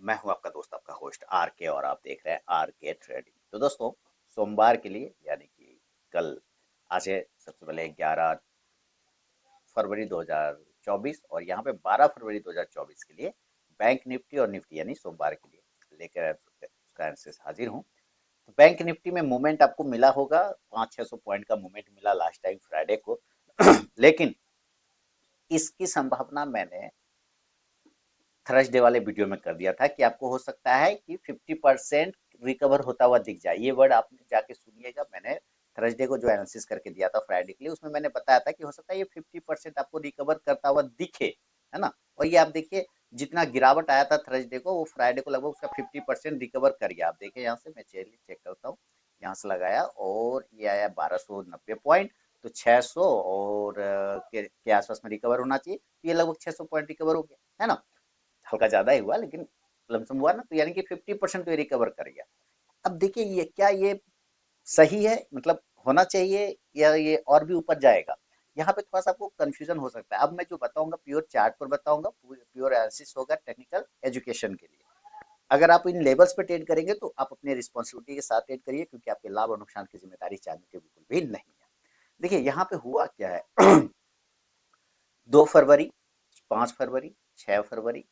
मैं हूं आपका दोस्त, आपका होस्ट आर के, और आप देख रहे हैं आर के ट्रेडिंग। तो दोस्तों, सोमवार के लिए यानी कि कल, आज है सबसे पहले 11 फरवरी 2024 और यहाँ पे 12 फरवरी 2024 के लिए बैंक निफ्टी और निफ्टी यानी सोमवार के लिए लेकर उसका एनालिसिस हाजिर हूँ। तो बैंक निफ्टी में मूवमेंट आपको मिला होगा, 500-600 पॉइंट का मूवमेंट मिला लास्ट टाइम फ्राइडे को। लेकिन इसकी संभावना मैंने थर्सडे वाले वीडियो में कर दिया था कि आपको हो सकता है कि 50% रिकवर होता हुआ दिख जाए। ये वर्ड आप जाके सुनिएगा, मैंने थर्सडे को जो एनालिसिस करके दिया था फ्राइडे के लिए, उसमें मैंने बताया था कि हो सकता है ये 50% आपको रिकवर करता हुआ दिखे, है ना। और ये आप देखिए, जितना गिरावट आया था थर्सडे को, वो फ्राइडे को लगभग उसका 50% रिकवर कर गया। आप देखिए यहाँ से, मैं चलिए चेक करता हूँ। यहाँ से लगाया और ये आया 1290 पॉइंट। तो 600 और के आसपास में रिकवर होना चाहिए। तो ये लगभग 600 पॉइंट रिकवर हो गया, है ना। हल्का ज्यादा ही हुआ लेकिन लमसम हुआ ना, तो यानी कि 50% तो ये रिकवर कर गया। अब देखिए, ये क्या ये सही है, मतलब होना चाहिए या ये और भी ऊपर जाएगा? यहाँ पे थोड़ा सा आपको कंफ्यूजन हो सकता है। अब मैं जो बताऊंगा प्योर चार्ट पर बताऊंगा, प्योर एनालिसिस होगा टेक्निकल एजुकेशन के लिए। अगर आप इन लेवल्स पे ट्रेड करेंगे तो आप अपने रिस्पॉन्सिबिलिटी के साथ ट्रेड करिए, क्योंकि आपके लाभ और नुकसान की जिम्मेदारी चाहने के बिल्कुल भी नहीं है। देखिए यहाँ पे हुआ क्या है। 2 फरवरी, 5 फरवरी, 6 फरवरी,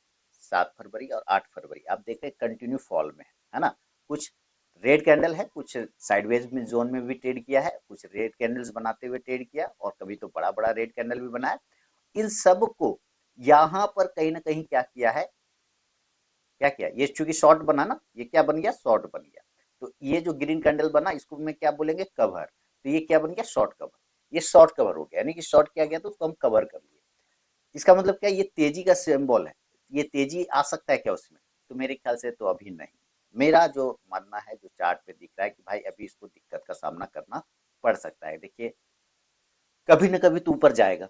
7 फरवरी और 8 फरवरी आप देख रहे कंटिन्यू फॉल में है ना। कुछ रेड कैंडल है, कुछ साइडवेज में जोन में भी ट्रेड किया है, कुछ रेड कैंडल्स बनाते हुए ट्रेड किया, और कभी तो बड़ा बड़ा रेड कैंडल भी बनाया। इन सब को यहाँ पर कहीं ना कहीं क्या किया है, क्या किया, ये चूंकि शॉर्ट बना ना, ये क्या बन गया, शॉर्ट बन गया। तो ये जो ग्रीन कैंडल बना, इसको में क्या बोलेंगे, कवर। तो ये क्या बन गया, शॉर्ट कवर। ये शॉर्ट कवर हो गया, यानी कि शॉर्ट किया गया तो उसको हम कवर कर लिए। इसका मतलब क्या, ये तेजी का सिंबल है। ये तेजी आ सकता है क्या उसमें? तो मेरे ख्याल से तो अभी नहीं। मेरा जो मानना है, जो चार्ट पे दिख रहा है कि भाई अभी इसको दिक्कत का सामना करना पड़ सकता है। देखिए, कभी ना कभी तो ऊपर जाएगा,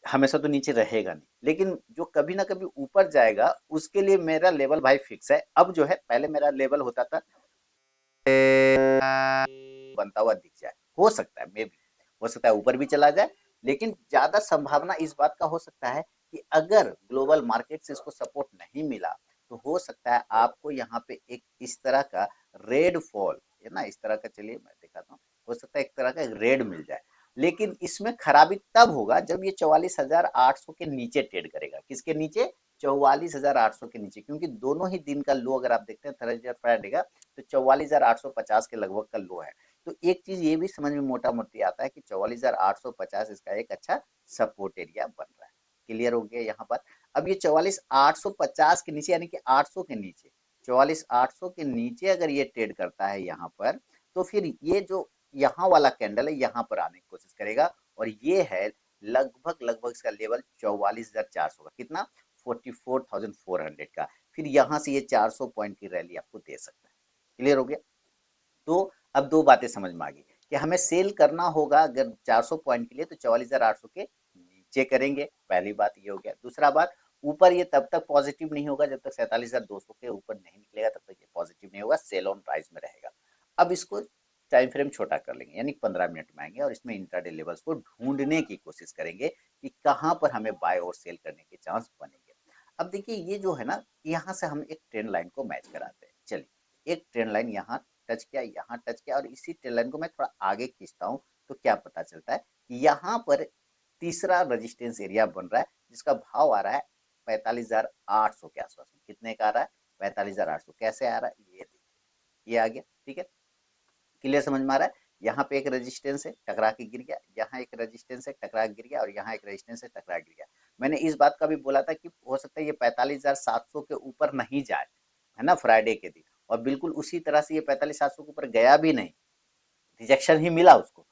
हमेशा तो नीचे रहेगा नहीं। लेकिन जो कभी ना कभी ऊपर जाएगा, उसके लिए मेरा लेवल भाई फिक्स है। अब जो है, पहले मेरा लेवल होता था बनता हुआ दिख जाए, हो सकता है, मे भी हो सकता है ऊपर भी चला जाए। लेकिन ज्यादा संभावना इस बात का हो सकता है कि अगर ग्लोबल मार्केट से इसको सपोर्ट नहीं मिला, तो हो सकता है आपको यहाँ पे एक इस तरह का रेड फॉल है ना, इस तरह का, चलिए मैं दिखाता हूँ। हो सकता है एक तरह का रेड मिल जाए। लेकिन इसमें खराबी तब होगा जब ये 44,800 के नीचे ट्रेड करेगा। किसके नीचे? 44,800 के नीचे, क्योंकि दोनों ही दिन का लो अगर आप देखते हैं थर्सडे और फ्राइडे का, तो 44,850 के लगभग का लो है। तो एक चीज ये भी समझ में मोटा मोटी आता है कि 44,850 इसका एक अच्छा सपोर्ट एरिया बन रहा है। क्लियर हो गया यहाँ पर? अब ये 44,850 के नीचे, यानी कि 800 के नीचे, 44,800 के नीचे अगर ये ट्रेड करता है यहाँ पर, तो फिर ये जो यहाँ वाला कैंडल है, यहाँ पर आने की कोशिश करेगा। और ये है लगभग लगभग इसका लेवल 44,400 का, कितना, 44,400 का। फिर यहाँ से ये 400 पॉइंट की रैली आपको दे सकता है। क्लियर हो गया? तो अब दो बातें समझ में आ गई कि हमें सेल करना होगा अगर 400 पॉइंट के लिए, तो 44,800 के नीचे करेंगे। पहली बात ये हो गया। दूसरा बात, ऊपर ये तब तक पॉजिटिव नहीं होगा जब तक 47,200 के ऊपर नहीं निकलेगा, तब तक ये पॉजिटिव नहीं होगा, सेल ऑन राइज में रहेगा। अब इसको टाइम फ्रेम छोटा कर लेंगे, यानी 15 मिनट में आएंगे और इसमें इंट्राडे लेवल्स को ढूंढने की कोशिश करेंगे कि कहाँ पर हमें बाय और सेल करने के चांस बनेंगे। अब देखिए, ये जो है ना, यहाँ से हम एक ट्रेंड लाइन को मैच कराते हैं। चलिए, एक ट्रेंड लाइन यहाँ टच किया, यहाँ टच किया, और इसी ट्रेंड लाइन को मैं थोड़ा आगे खींचता हूँ, तो क्या पता चलता है कि यहाँ पर तीसरा रेजिस्टेंस एरिया बन रहा है, जिसका भाव आ रहा है 45,800 के आसपास में। कितने का आ रहा है? 45,800। कैसे आ रहा है ये देखिए, ये आ गया, ठीक है। क्लियर समझ में आ रहा है? यहाँ पे एक रेजिस्टेंस है, टकरा के गिर गया, यहाँ एक रेजिस्टेंस है, टकरा के गिर गया, और यहाँ एक रेजिस्टेंस है, टकरा गिर गया। मैंने इस बात का भी बोला था कि हो सकता है ये 45,700 के ऊपर नहीं जाए, है ना, फ्राइडे के दिन। और बिल्कुल उसी तरह से ये 45,700 के ऊपर गया भी नहीं, रिजेक्शन ही मिला उसको।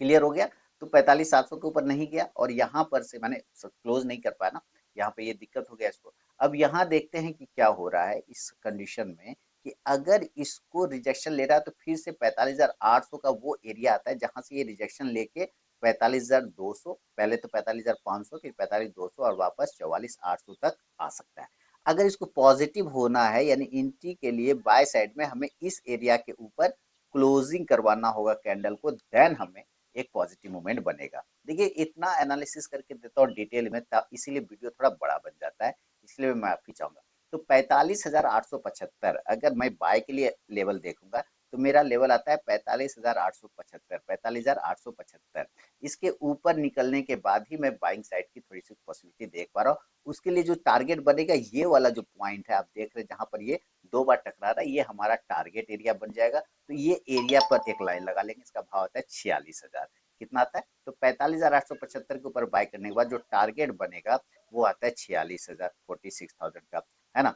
क्लियर हो गया? तो 45,700 के ऊपर नहीं गया, और यहाँ पर से मैंने क्लोज नहीं कर पाया ना, यहाँ पे ये दिक्कत हो गया इसको। अब यहाँ देखते हैं कि क्या हो रहा है इस कंडीशन में, कि अगर इसको रिजेक्शन ले रहा है, तो फिर से 45,800 का वो एरिया आता है जहां से ये रिजेक्शन लेके 45,200, पहले तो 45,500, फिर 45,200, और वापस 44,800 तक आ सकता है। अगर इसको पॉजिटिव होना है, यानी एंट्री के लिए बाय साइड में हमें इस एरिया के ऊपर क्लोजिंग करवाना होगा कैंडल को, देन हमें एक पॉजिटिव मूवमेंट बनेगा। देखिए, इतना एनालिसिस करके देता हूँ डिटेल में, इसीलिए वीडियो थोड़ा बड़ा बन जाता है, इसलिए मैं माफी चाहूंगा। तो 45,875 अगर मैं बाय के लिए लेवल देखूंगा तो मेरा लेवल आता है 45,875, 45,875। इसके ऊपर निकलने के बाद ही मैं बाइंग साइड की थोड़ी सी पॉसिबिलिटी देख पा रहा हूँ। उसके लिए जो टारगेट बनेगा, ये वाला जो पॉइंट है आप देख रहे हैं जहां पर ये 2 बार टकरा रहा है, ये हमारा टारगेट एरिया बन जाएगा। तो ये एरिया पर एक लाइन लगा लेंगे, इसका भाव आता है 46,000। कितना आता है? तो 45,875 के ऊपर बाय करने के बाद जो टारगेट बनेगा वो आता है 46,000, 46,000 का, है ना,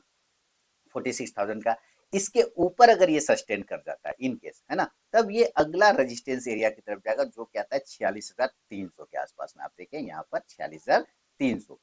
46,000 का। इसके ऊपर अगर ये सस्टेन कर जाता है इन केस, है ना, तब ये अगला रेजिस्टेंस एरिया की तरफ जाएगा जो क्या आता है 46,300 के आसपास में। आप देखें यहाँ पर 46,300,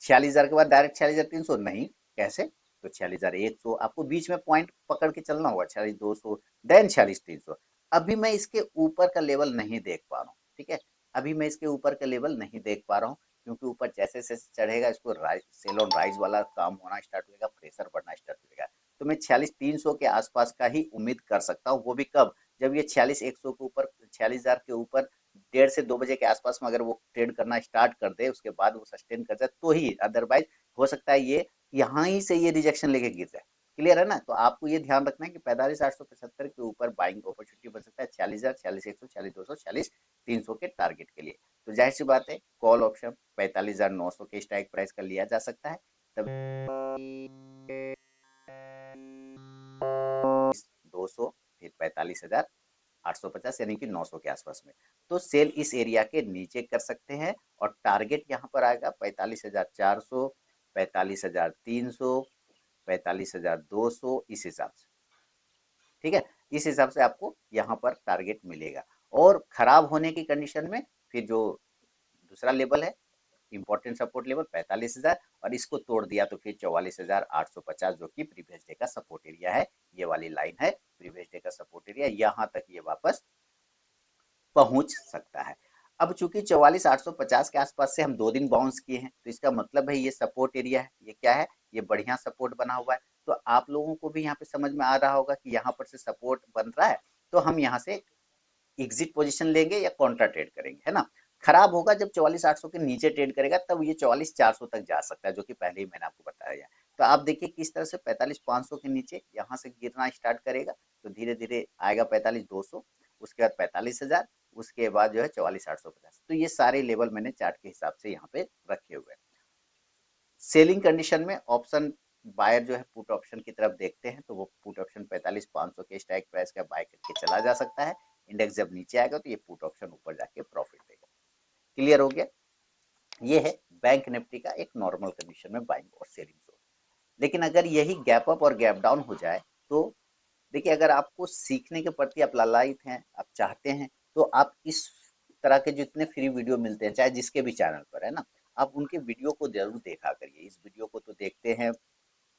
46,000 के बाद डायरेक्ट 46,300 नहीं, कैसे? तो 46,100 आपको बीच में पॉइंट पकड़ के चलना होगा, 46,200 देन 46,300। अभी मैं इसके ऊपर का लेवल नहीं देख पा रहा हूँ, ठीक है, अभी मैं इसके ऊपर का लेवल नहीं देख पा रहा हूँ, क्योंकि ऊपर जैसे जैसे चढ़ेगा इसको सेल ऑन राइज वाला काम होना स्टार्ट हो जाएगा, प्रेशर बढ़ना स्टार्ट हो जाएगा। तो मैं 46,300 के आसपास का ही उम्मीद कर सकता हूँ, वो भी कब? जब ये 46,100 के ऊपर, 46,000 के ऊपर 1:30 से 2 बजे के आसपास में अगर वो ट्रेड करना स्टार्ट कर दे, उसके बाद वो सस्टेन कर जाए तो ही, अदरवाइज हो सकता है ये यहाँ ही से ये रिजेक्शन लेके गिर जाए। क्लियर है ना? तो आपको ये ध्यान रखना है कि 45,875 के ऊपर बाइंग अपॉर्चुनिटी बन सकता है 46,000, 46,100, 46,200, 46,300 के टारगेट के लिए। तो जाहिर सी बात है कॉल ऑप्शन 45,900 के स्ट्राइक प्राइस का लिया जा सकता है। तब 200, फिर 45,850 यानी कि 900 के आसपास में, तो सेल इस एरिया के नीचे कर सकते हैं। और टारगेट यहाँ पर आएगा 45,400, 45,300, 45,200, इस हिसाब से, ठीक है, इस हिसाब से आपको यहाँ पर टारगेट मिलेगा। और खराब होने की कंडीशन में फिर जो दूसरा लेवल है, इंपॉर्टेंट सपोर्ट लेवल 45,000, और इसको तोड़ दिया तो फिर 44,850 जो कि प्रीवियस डे का सपोर्ट एरिया है। ये वाली लाइन है प्रीवियस डे का सपोर्ट एरिया, यहाँ तक ये वापस पहुंच सकता है। अब चूंकि 44,850 के आसपास से हम 2 दिन बाउंस किए हैं, तो इसका मतलब है ये सपोर्ट एरिया है, ये क्या है, ये बढ़िया सपोर्ट बना हुआ है। तो आप लोगों को भी यहाँ पे समझ में आ रहा होगा कि यहाँ पर से सपोर्ट बन रहा है, तो हम यहाँ से एग्जिट पोजीशन लेंगे या कॉन्ट्रा ट्रेड करेंगे, है ना। खराब होगा जब 44,800 के नीचे ट्रेड करेगा, तब ये 44,400 तक जा सकता है, जो कि पहले ही मैंने आपको बताया। तो आप देखिए किस तरह से 45,500 के नीचे यहाँ से गिरना स्टार्ट करेगा, तो धीरे धीरे आएगा 45,200, उसके बाद 45,000, उसके बाद जो है 44,850। तो ये सारे लेवल मैंने चार्ट के हिसाब से यहाँ पे रखे हुए हैं। सेलिंग कंडीशन में ऑप्शन बायर जो है पुट ऑप्शन की तरफ देखते हैं, तो वो पुट ऑप्शन 45,500 के स्ट्राइक प्राइस का बाय करके चला जा सकता है। इंडेक्स जब नीचे आएगा तो ये पुट ऑप्शन ऊपर जाके प्रॉफिट देगा। क्लियर हो गया? ये है बैंक निफ्टी का एक नॉर्मल कंडीशन में बाइंग और सेलिंग जोन। लेकिन अगर यही गैप अप और गैप डाउन हो जाए तो देखिए, अगर आपको सीखने के प्रति आप लालायित हैं, आप चाहते हैं, तो आप इस तरह के जितने फ्री वीडियो मिलते हैं चाहे जिसके भी चैनल पर, है ना, आप उनके वीडियो को जरूर देखा करिए। इस वीडियो को तो देखते हैं,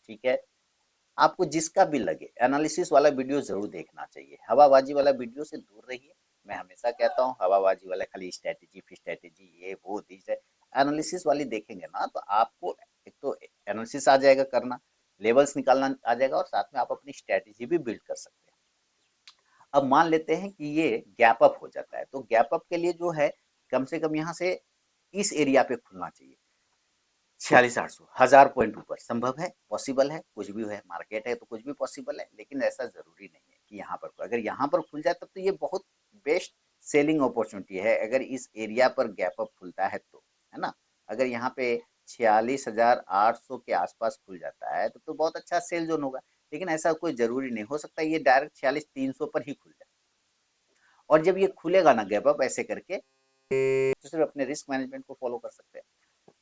ठीक है, आपको जिसका भी लगे एनालिसिस वाला वीडियो जरूर देखना चाहिए, हवाबाजी वाला वीडियो से दूर रहिए। मैं हमेशा कहता हूँ हवाबाजी वाला खाली स्ट्रेटेजी फिर स्ट्रेटेजी ये वो दीजिए, एनालिसिस वाली देखेंगे ना तो आपको एक तो एनालिसिस आ जाएगा करना, लेवल्स निकालना आ जाएगा, और साथ में आप अपनी स्ट्रेटेजी भी बिल्ड कर सकते हैं। अब मान लेते हैं कि ये गैप अप हो जाता है, तो गैप अप के लिए जो है कम से कम यहाँ से इस एरिया पे खुलना चाहिए 46,800, 1,000 पॉइंट ऊपर। संभव है, पॉसिबल है, कुछ भी है, मार्केट है तो कुछ भी पॉसिबल है, लेकिन ऐसा जरूरी नहीं है कि यहाँ पर, अगर यहाँ पर खुल जाए तब तो ये बहुत बेस्ट सेलिंग अपॉर्चुनिटी है, अगर इस एरिया पर गैप अप खुलता है तो, है ना। अगर यहाँ पे 46,800 के आसपास खुल जाता है तो बहुत अच्छा सेल जोन होगा, लेकिन ऐसा कोई जरूरी नहीं, हो सकता है ये डायरेक्ट 46,300 पर ही खुल जाए। और जब ये खुलेगा ना गैप अप ऐसे करके, तो सिर्फ अपने रिस्क मैनेजमेंट को फॉलो कर सकते हैं।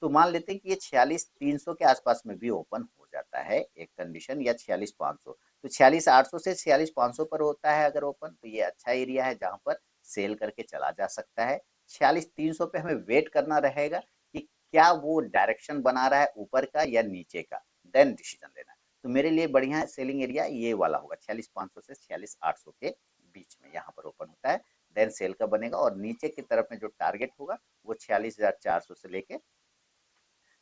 तो मान लेते हैं कि ये 46,300 के आसपास में भी ओपन हो जाता है एक कंडीशन, या 46,500, तो 46,800 से 46,500 पर होता है अगर ओपन, तो ये अच्छा एरिया है जहां पर सेल करके चला जा सकता है। 46,300 पे हमें वेट करना रहेगा कि क्या वो डायरेक्शन बना रहा है ऊपर का या नीचे का, देन डिसीजन लेना है। तो मेरे लिए बढ़िया सेलिंग एरिया ये वाला होगा, 46,500 से 46,800 के बीच में यहाँ पर ओपन होता है, देन सेल का बनेगा। और नीचे की तरफ में जो टारगेट होगा वो 46,400 से लेके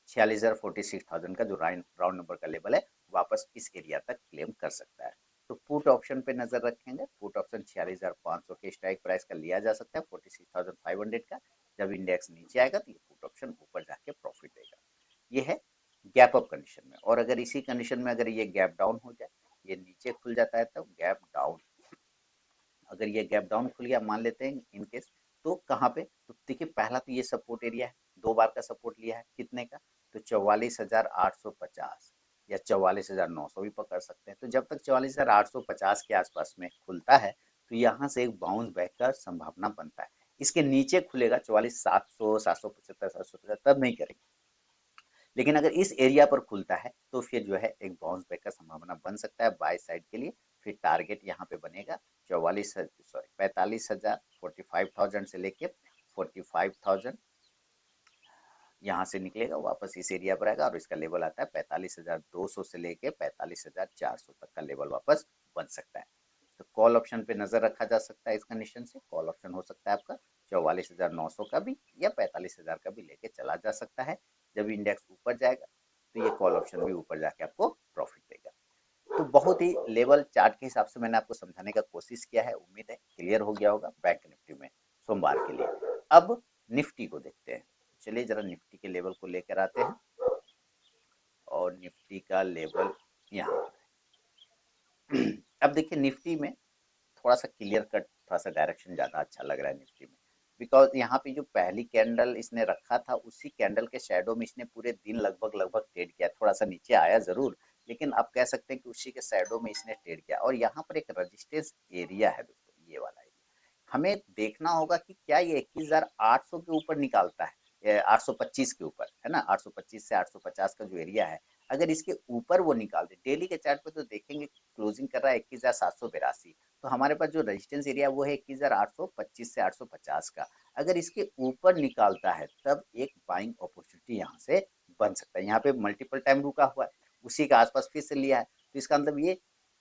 46,000, 46,000 का जो राउंड नंबर का लेवल है, वापस इस एरिया तक क्लेम कर सकता है। तो पुट ऑप्शन पे नजर रखेंगे, पुट ऑप्शन 46,500 के स्ट्राइक प्राइस का लिया जा सकता है, 46,500 का। जब इंडेक्स नीचे आएगा तो ये पुट ऑप्शन ऊपर जाके प्रॉफिट देगा। ये है गैप अप कंडीशन में। और अगर इसी कंडीशन में अगर ये गैप डाउन हो जाए, ये नीचे खुल जाता है, तब गैप डाउन, अगर ये गैप डाउन खुल गया मान लेते हैं इन केस, तो कहाँ पे, तो देखिए पहला तो ये सपोर्ट एरिया है, 2 बार का सपोर्ट लिया है, कितने का, तो 44,850 या 44,900 भी पकड़ सकते हैं। तो जब तक 44,850 के आसपास में खुलता है तो यहाँ से एक बाउंस बैक का संभावना बनता है। इसके नीचे खुलेगा 44,700, 775, 775 तब नहीं करेंगे, लेकिन अगर इस एरिया पर खुलता है तो फिर जो है एक बाउंस बैक का संभावना बन सकता है बाय साइड के लिए। फिर टारगेट यहाँ पे बनेगा 45,000, 45,000 से लेके 45,000, यहाँ से निकलेगा वापस इस एरिया पर आएगा और इसका लेवल आता है 45,200 से लेके 45,400 तक का लेवल वापस बन सकता है। तो कॉल ऑप्शन पे नजर रखा जा सकता है। इस कंडीशन से कॉल ऑप्शन हो सकता है आपका 44,900 का भी या 45,000 का भी लेके चला जा सकता है। जब इंडेक्स ऊपर जाएगा तो ये कॉल ऑप्शन भी ऊपर जाके आपको प्रॉफिट देगा। तो बहुत ही लेवल चार्ट के हिसाब से मैंने आपको समझाने का कोशिश किया है, उम्मीद है क्लियर हो गया होगा बैंक निफ्टी में सोमवार के लिए। अब निफ्टी को देखते हैं, चलिए जरा निफ्टी के लेवल को लेकर आते हैं और निफ्टी का लेवल यहाँ पर है। अब देखिए निफ्टी में थोड़ा सा क्लियर कट, थोड़ा सा डायरेक्शन ज्यादा अच्छा लग रहा है निफ्टी में, बिकॉज यहाँ पे जो पहली कैंडल इसने रखा था उसी कैंडल के शैडो में इसने पूरे दिन लगभग लगभग ट्रेड किया, थोड़ा सा नीचे आया जरूर, लेकिन आप कह सकते हैं कि उसी के शैडो में इसने ट्रेड किया। और यहाँ पर एक रजिस्टेंस एरिया है दोस्तों, ये वाला एरिया हमें देखना होगा कि क्या ये 21,800 के ऊपर निकालता है, 825 के ऊपर है ना, 825 से 850 का जो एरिया है, अगर इसके ऊपर वो निकाल दे, डेली के चार्ट पे तो देखेंगे क्लोजिंग कर रहा है 21,782, तो हमारे पास जो रेजिस्टेंस एरिया वो है 21,825 से 850 का। अगर इसके ऊपर निकालता है तब एक बाइंग अपॉर्चुनिटी यहाँ से बन सकता है। यहाँ पे मल्टीपल टाइम रुका हुआ है, उसी के आसपास फिर से लिया है, तो इसका मतलब ये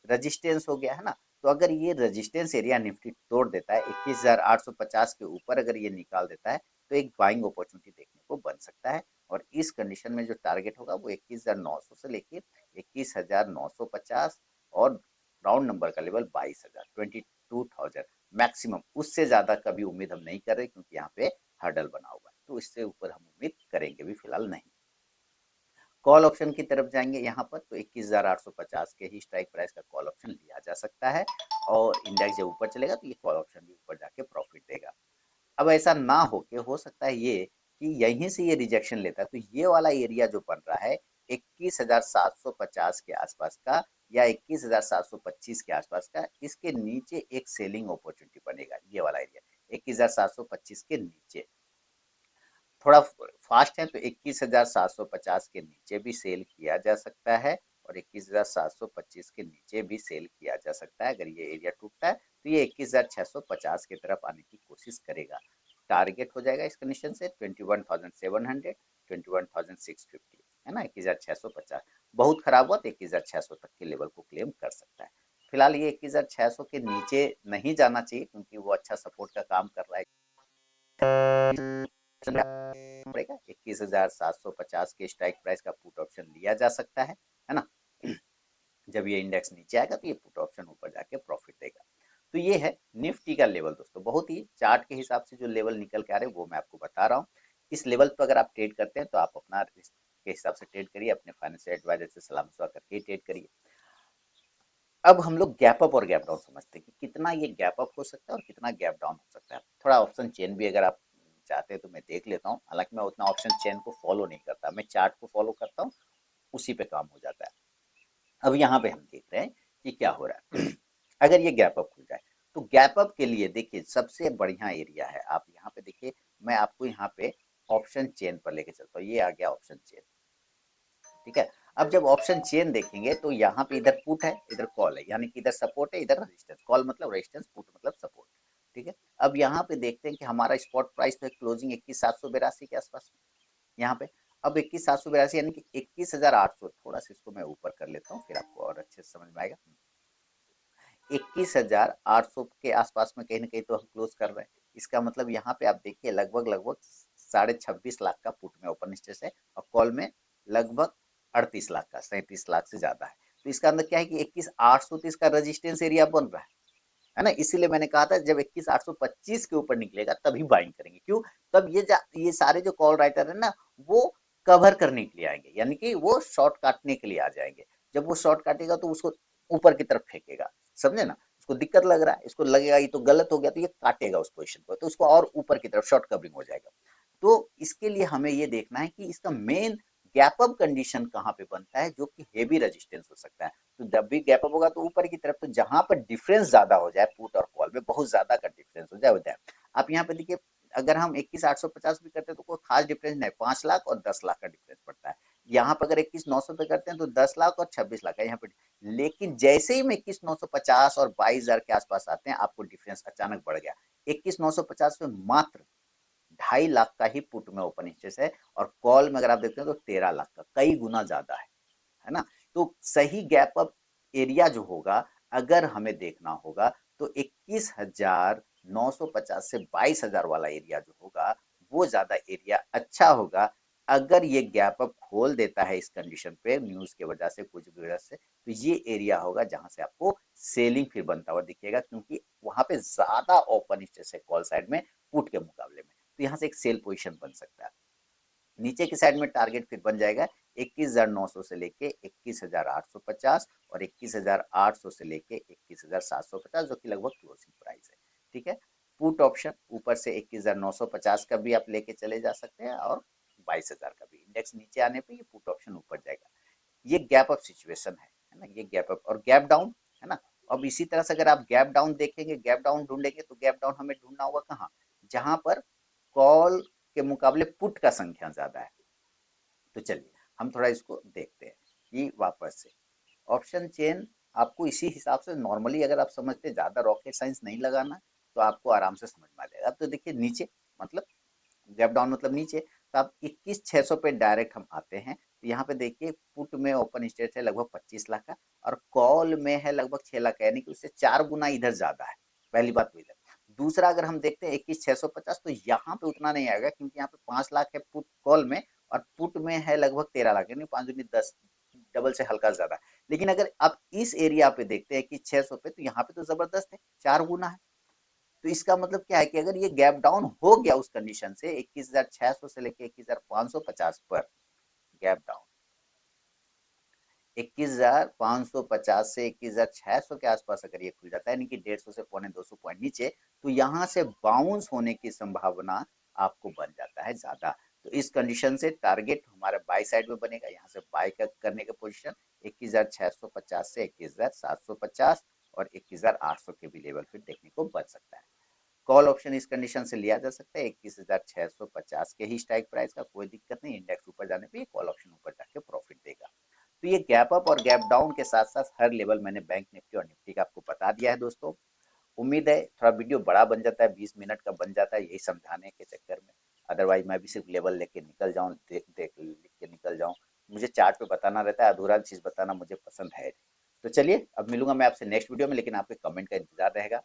रजिस्टेंस हो गया है ना। तो अगर ये रजिस्टेंस एरिया निफ्टी तोड़ देता है 21,850 के ऊपर अगर ये निकाल देता है तो एक बाइंग अपॉर्चुनिटी देखने को बन सकता है। और इस कंडीशन में जो टारगेट होगा वो 21,900 से लेके 21,950 और राउंड नंबर का लेवल 22,000, 22,000 मैक्सिमम, उससे ज्यादा कभी उम्मीद हम नहीं कर रहे क्योंकि यहाँ पे हर्डल बना हुआ है, तो इससे ऊपर हम उम्मीद करेंगे भी फिलहाल नहीं। कॉल ऑप्शन की तरफ जाएंगे यहाँ पर तो 21,850 के ही स्ट्राइक प्राइस का कॉल ऑप्शन लिया जा सकता है और इंडेक्स जब ऊपर चलेगा तो ये कॉल ऑप्शन भी ऊपर जाके प्रॉफिट देगा। अब ऐसा ना हो के हो सकता है ये कि यहीं से ये रिजेक्शन लेता है, तो ये वाला एरिया जो बन रहा है 21,750 के आसपास का या 21,725 के आसपास का, इसके नीचे एक सेलिंग अपॉर्चुनिटी बनेगा। ये वाला एरिया 21,725 के नीचे थोड़ा फास्ट है तो 21,750 के नीचे भी सेल किया जा सकता है और 21,725 के नीचे भी सेल किया जा सकता है। अगर ये एरिया टूटता है तो ये 21,650 की तरफ आने की कोशिश करेगा। टारगेट हो जाएगा इस कंडीशन से 21,700, 21,650 है ना, 21,650। बहुत खराब हुआ तो 21,600 तक के लेवल को क्लेम कर सकता है। फिलहाल ये 21,600 के नीचे नहीं जाना चाहिए क्योंकि वो अच्छा सपोर्ट का काम कर रहा है। पड़ेगा 21,750 के स्ट्राइक प्राइस का पुट ऑप्शन लिया जा सकता है ना। जब ये इंडेक्स नीचे आएगा तो ये पुट ऑप्शन ऊपर जाके प्रॉफिट देगा। तो ये है निफ्टी का लेवल दोस्तों, बहुत ही चार्ट के हिसाब से जो लेवल निकल के आ रहे हैं वो मैं आपको बता रहा हूँ। इस लेवल पर अगर आप ट्रेड करते हैं तो आप अपना रिस्क के हिसाब से ट्रेड करिए, अपने फाइनेंशियल एडवाइजर से सलाह मशवरा करके ट्रेड करिए। अब हम लोग गैप अप और गैप डाउन समझते हैं कि कितना ये गैप अप हो सकता है और कितना गैप डाउन हो सकता है। थोड़ा ऑप्शन चेन भी अगर आप चाहते हैं तो मैं देख लेता हूँ, हालांकि मैं उतना ऑप्शन चेन को फॉलो नहीं करता, मैं चार्ट को फॉलो करता हूँ, उसी पे काम हो जाता है। अब यहाँ पे हम देख रहे हैं कि क्या हो रहा है। अगर ये गैप अप खुल जाए तो गैप अप के लिए देखिए सबसे बढ़िया एरिया है, आप यहाँ पे देखिए, मैं आपको यहाँ पे ऑप्शन चेन पर लेके चलता हूँ, ये आ गया ऑप्शन चेन, ठीक है। अब जब ऑप्शन चेन देखेंगे तो यहाँ पे इधर पुट है इधर कॉल है, यानी कि इधर सपोर्ट है इधर रेजिस्टेंस, कॉल मतलब रेजिस्टेंस, पुट मतलब सपोर्ट, ठीक है। अब यहाँ पे देखते हैं कि हमारा स्पॉट प्राइस तो क्लोजिंग 21,782 के आसपास यहाँ पे। अब 21,782 यानी कि 21,800, थोड़ा सा इसको मैं ऊपर कर लेता हूँ फिर आपको और अच्छे से समझ में आएगा। 21,800 के आसपास में कहीं ना कहीं तो हम क्लोज कर रहे हैं, इसका मतलब यहाँ पे आप देखिए लगभग लगभग 26.5 लाख का पुट में ओपन स्टेज है और कॉल में लगभग 38 लाख का, 37 लाख से ज्यादा है। तो इसका अंदर क्या है कि 21,800 तो इसका रेजिस्टेंस एरिया बन रहा है ना, इसीलिए मैंने कहा था जब 21,825 के ऊपर निकलेगा तभी बाइंग करेंगे। क्यों? तब ये सारे जो कॉल राइटर है ना वो कवर करने के लिए आएंगे, यानी कि वो शॉर्ट काटने के लिए आ जाएंगे। जब वो शॉर्ट काटेगा तो उसको ऊपर की तरफ फेंकेगा, समझे ना। उसको दिक्कत लग रहा है, इसको लगेगा ये तो गलत हो गया, तो ये काटेगा उस पोजीशन को, तो उसको और ऊपर की तरफ शॉर्ट कवरिंग हो जाएगा। तो इसके लिए हमें ये देखना है कि इसका मेन गैप अप कंडीशन कहाँ पे बनता है, जो कि हेवी रेजिस्टेंस हो सकता है। तो जब भी गैप अप होगा तो ऊपर की तरफ, तो जहां पर डिफरेंस ज्यादा हो जाए, पुट और कॉल में बहुत ज्यादा का डिफरेंस हो जाए। आप यहाँ पे देखिए, अगर हम 21,850 भी करते हैं तो कोई खास डिफरेंस नहीं, 5 लाख और 10 लाख का डिफरेंस पड़ता है। यहाँ पर अगर 21,900 पे करते हैं तो 10 लाख और 26 लाख है यहाँ पे। लेकिन जैसे ही हम 21,950 और 22,000 के आसपास आते हैं, आपको डिफरेंस अचानक बढ़ गया। 21,950 में मात्र 2.5 लाख का ही पुट में ओपन इंटरेस्ट है, और कॉल में अगर आप देखते हैं तो 13 लाख का, कई गुना ज्यादा है ना। तो सही गैप अप एरिया जो होगा, अगर हमें देखना होगा, तो 21,950 से 22,000 वाला एरिया जो होगा, वो ज्यादा एरिया अच्छा होगा। अगर ये गैप अप खोल देता है इस कंडीशन पे, न्यूज की वजह से, कुछ भी वजह से, तो ये एरिया होगा जहां से आपको सेलिंग फिर बनता हुआ दिखेगा, क्योंकि वहां पे ज्यादा ओपन इंटरेस्ट है कॉल साइड में पुट के मुकाबले में। तो यहाँ से एक सेल पोजिशन बन सकता है। नीचे की साइड में टारगेट फिर बन जाएगा 21,900 से लेके 21,850, और 21,800 से लेके 21,750, जो कि लगभग क्लोजिंग प्राइस है। ठीक है। पुट ऑप्शन ऊपर से 21,950 का भी आप लेके चले जा सकते हैं, और 22,000 का भी। इंडेक्स नीचे आने पे ये पुट ऑप्शन ऊपर जाएगा। ये गैप अप सिचुएशन है ना। ये गैप अप और गैप डाउन है ना। अब इसी तरह से अगर आप गैप डाउन देखेंगे, गैप डाउन ढूंढेंगे, तो गैप डाउन हमें ढूंढना होगा कहाँ, जहां पर कॉल के मुकाबले पुट का संख्या ज्यादा है। तो चलिए हम थोड़ा इसको देखते हैं कि वापस से ऑप्शन चेन आपको इसी हिसाब से नॉर्मली, अगर आप समझते ज्यादा रॉकेट साइंस नहीं लगाना, तो आपको आराम से समझ में आ जाएगा। अब तो देखिए नीचे, मतलब गैप डाउन मतलब नीचे, तो आप 21,600 पे डायरेक्ट हम आते हैं। तो यहाँ पे देखिए पुट में ओपन स्टेट है लगभग 25 लाख का, और कॉल में है लगभग 6 लाख का, यानी कि उससे 4 गुना इधर ज्यादा है। पहली बात तो इधर। दूसरा, अगर हम देखते हैं 21,650, तो यहाँ पे उतना नहीं आएगा, क्योंकि यहाँ पे 5 लाख है पुट कॉल में, और पुट में है लगभग 13 लाख, यानी 5 दूनी 10, डबल से हल्का ज्यादा। लेकिन अगर आप इस एरिया पे देखते हैं कि 600 पे, तो यहाँ पे तो जबरदस्त है, 4 गुना है। तो इसका मतलब क्या है कि अगर ये गैप डाउन हो गया उस कंडीशन से 21,600 से लेके 21,550 पर, गैप डाउन 21,550 से 21,600 के आसपास अगर ये खुल जाता है, यानी कि 150 से 125 पॉइंट नीचे, तो यहाँ से बाउंस होने की संभावना आपको बन जाता है ज्यादा। तो इस कंडीशन से टारगेट हमारा बाई साइड में बनेगा, यहाँ से बाई करने का पोजीशन 21,650 से 21,750 और 21,800 के भी लेवल फिर देखने को बच सकता है। कॉल ऑप्शन इस कंडीशन से लिया जा सकता है 21,650 के ही स्ट्राइक प्राइस का, कोई दिक्कत नहीं। इंडेक्स ऊपर जाने पे कॉल ऑप्शन ऊपर जाके प्रॉफिट देगा। तो ये गैप अप और गैप डाउन के साथ साथ हर लेवल मैंने बैंक निफ्टी और निफ्टी का आपको बता दिया है दोस्तों। उम्मीद है थोड़ा वीडियो बड़ा बन जाता है, 20 मिनट का बन जाता है यही समझाने के चक्कर में। अदरवाइज मैं भी सिर्फ लेवल लेके निकल जाऊँ, देख देख लिख के निकल जाऊँ। मुझे चार्ट पे बताना रहता है, अधूरा चीज बताना मुझे पसंद है। तो चलिए अब मिलूंगा मैं आपसे नेक्स्ट वीडियो में, लेकिन आपके कमेंट का इंतजार रहेगा।